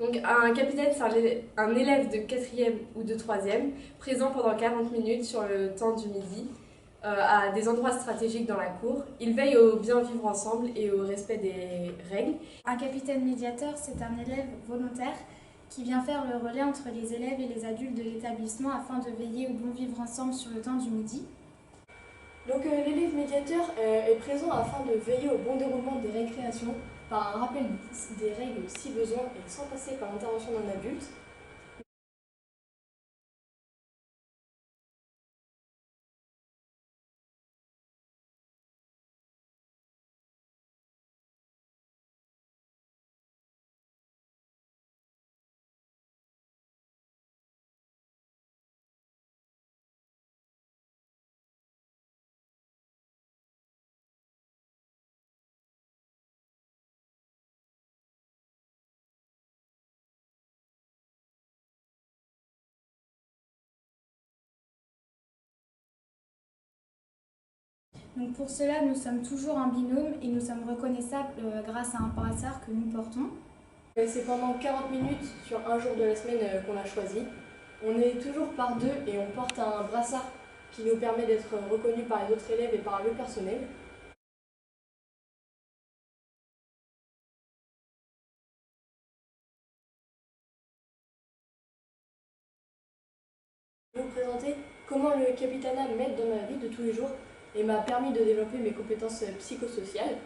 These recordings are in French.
Donc un capitaine, c'est un élève de quatrième ou de troisième, présent pendant 40 minutes sur le temps du midi, à des endroits stratégiques dans la cour. Il veille au bien vivre ensemble et au respect des règles. Un capitaine médiateur, c'est un élève volontaire qui vient faire le relais entre les élèves et les adultes de l'établissement afin de veiller au bon vivre ensemble sur le temps du midi. Donc l'élève médiateur est présent afin de veiller au bon déroulement des récréations par un rappel des règles si besoin et sans passer par l'intervention d'un adulte. Donc pour cela, nous sommes toujours un binôme et nous sommes reconnaissables grâce à un brassard que nous portons. C'est pendant 40 minutes sur un jour de la semaine qu'on a choisi. On est toujours par deux et on porte un brassard qui nous permet d'être reconnus par les autres élèves et par le personnel. Je vais vous présenter comment le capitanat m'aide dans ma vie de tous les jours et m'a permis de développer mes compétences psychosociales.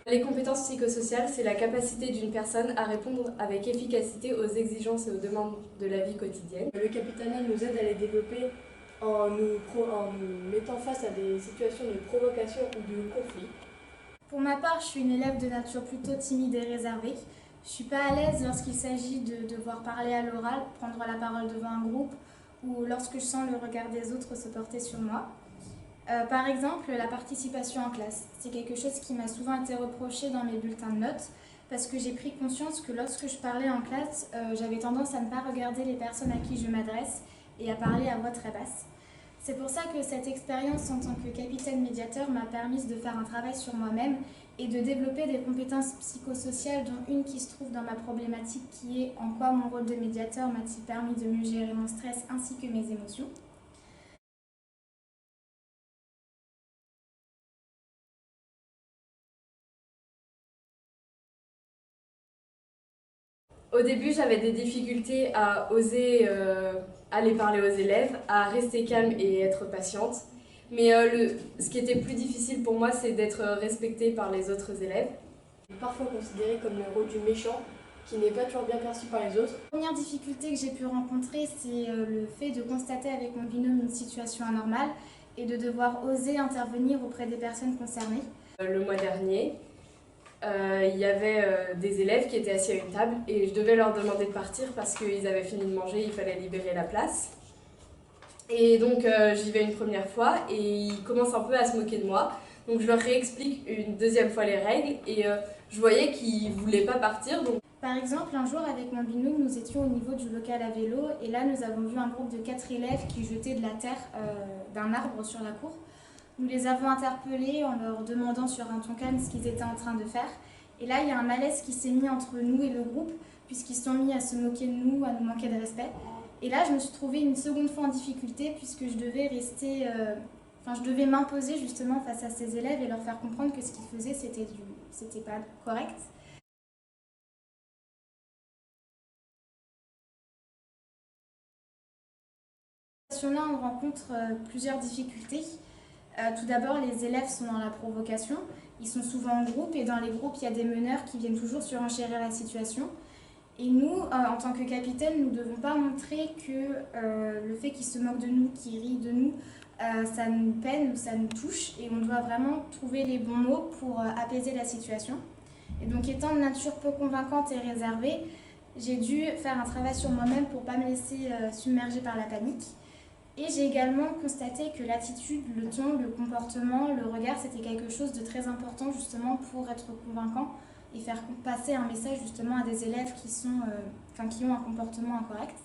Les compétences psychosociales, c'est la capacité d'une personne à répondre avec efficacité aux exigences et aux demandes de la vie quotidienne. Le capitanat nous aide à les développer en nous mettant face à des situations de provocation ou de conflit. Pour ma part, je suis une élève de nature plutôt timide et réservée. Je ne suis pas à l'aise lorsqu'il s'agit de devoir parler à l'oral, prendre la parole devant un groupe ou lorsque je sens le regard des autres se porter sur moi. Par exemple, la participation en classe. C'est quelque chose qui m'a souvent été reproché dans mes bulletins de notes parce que j'ai pris conscience que lorsque je parlais en classe, j'avais tendance à ne pas regarder les personnes à qui je m'adresse et à parler à voix très basse. C'est pour ça que cette expérience en tant que capitaine médiateur m'a permis de faire un travail sur moi-même et de développer des compétences psychosociales, dont une qui se trouve dans ma problématique qui est en quoi mon rôle de médiateur m'a-t-il permis de mieux gérer mon stress ainsi que mes émotions. Au début, j'avais des difficultés à oser aller parler aux élèves, à rester calme et être patiente. Mais ce qui était plus difficile pour moi, c'est d'être respectée par les autres élèves. Parfois considéré comme le rôle du méchant, qui n'est pas toujours bien perçu par les autres. La première difficulté que j'ai pu rencontrer, c'est le fait de constater avec mon binôme une situation anormale et de devoir oser intervenir auprès des personnes concernées. Le mois dernier, il y avait des élèves qui étaient assis à une table et je devais leur demander de partir parce qu'ils avaient fini de manger, il fallait libérer la place. Et donc j'y vais une première fois et ils commencent un peu à se moquer de moi. Donc je leur réexplique une deuxième fois les règles et je voyais qu'ils ne voulaient pas partir. Donc... Par exemple, un jour avec mon binôme, nous étions au niveau du local à vélo et là nous avons vu un groupe de 4 élèves qui jetaient de la terre d'un arbre sur la cour. Nous les avons interpellés en leur demandant sur un ton calme ce qu'ils étaient en train de faire. Et là, il y a un malaise qui s'est mis entre nous et le groupe, puisqu'ils se sont mis à se moquer de nous, à nous manquer de respect. Et là, je me suis trouvée une seconde fois en difficulté, puisque je devais je devais m'imposer justement face à ces élèves et leur faire comprendre que ce qu'ils faisaient, c'était pas correct. Là, on rencontre plusieurs difficultés. Tout d'abord, les élèves sont dans la provocation. Ils sont souvent en groupe et dans les groupes, il y a des meneurs qui viennent toujours surenchérir la situation. Et nous, en tant que capitaine, nous ne devons pas montrer que le fait qu'ils se moquent de nous, qu'ils rient de nous, ça nous peine ou ça nous touche. Et on doit vraiment trouver les bons mots pour apaiser la situation. Et donc, étant de nature peu convaincante et réservée, j'ai dû faire un travail sur moi-même pour ne pas me laisser submerger par la panique. Et j'ai également constaté que l'attitude, le ton, le comportement, le regard, c'était quelque chose de très important justement pour être convaincant et faire passer un message justement à des élèves qui ont un comportement incorrect.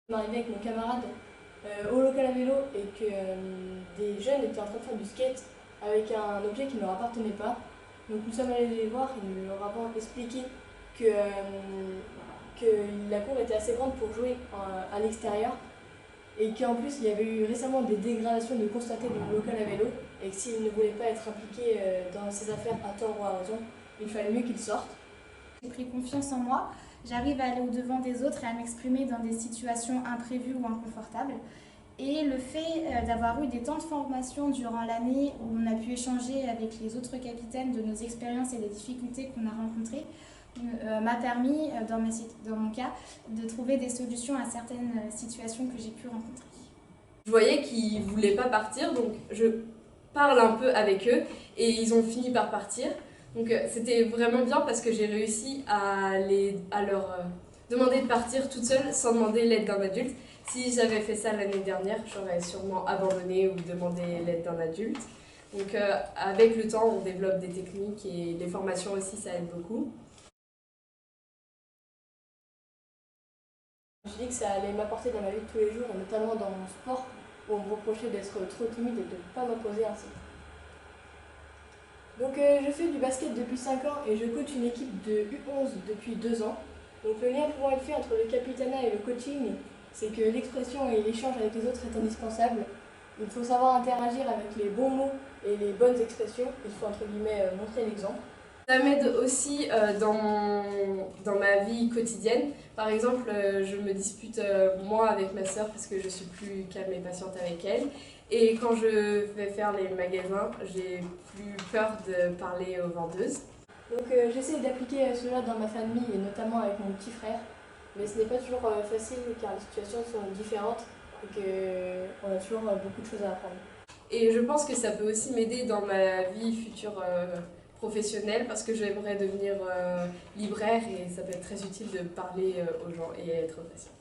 Je suis arrivée avec mon camarade au local à vélo et que des jeunes étaient en train de faire du skate avec un objet qui ne leur appartenait pas. Donc nous sommes allés les voir et nous leur avons expliqué que la cour était assez grande pour jouer à l'extérieur et qu'en plus il y avait eu récemment des dégradations de constater dans le local à vélo et que s'ils ne voulaient pas être impliqués dans ces affaires à tort ou à raison, il fallait mieux qu'ils sortent. J'ai pris confiance en moi, j'arrive à aller au-devant des autres et à m'exprimer dans des situations imprévues ou inconfortables. Et le fait d'avoir eu des temps de formation durant l'année où on a pu échanger avec les autres capitaines de nos expériences et des difficultés qu'on a rencontrées m'a permis, dans mon cas, de trouver des solutions à certaines situations que j'ai pu rencontrer. Je voyais qu'ils ne voulaient pas partir, donc je parle un peu avec eux et ils ont fini par partir. Donc c'était vraiment bien parce que j'ai réussi à leur demander de partir toute seule sans demander l'aide d'un adulte. Si j'avais fait ça l'année dernière, j'aurais sûrement abandonné ou demandé l'aide d'un adulte. Donc avec le temps, on développe des techniques et les formations aussi, ça aide beaucoup. Je dis que ça allait m'apporter dans ma vie de tous les jours, et notamment dans mon sport, où on me reprochait d'être trop timide et de ne pas m'imposer ainsi. Donc je fais du basket depuis 5 ans et je coach une équipe de U11 depuis 2 ans. Donc le lien pouvant être fait entre le capitanat et le coaching, c'est que l'expression et l'échange avec les autres est indispensable. Il faut savoir interagir avec les bons mots et les bonnes expressions. Il faut entre guillemets montrer l'exemple. Ça m'aide aussi dans ma vie quotidienne. Par exemple, je me dispute moins avec ma sœur parce que je suis plus calme et patiente avec elle. Et quand je vais faire les magasins, j'ai plus peur de parler aux vendeuses. Donc j'essaie d'appliquer cela dans ma famille et notamment avec mon petit frère. Mais ce n'est pas toujours facile car les situations sont différentes et qu'on a toujours beaucoup de choses à apprendre. Et je pense que ça peut aussi m'aider dans ma vie future professionnelle parce que j'aimerais devenir libraire et ça peut être très utile de parler aux gens et être patient.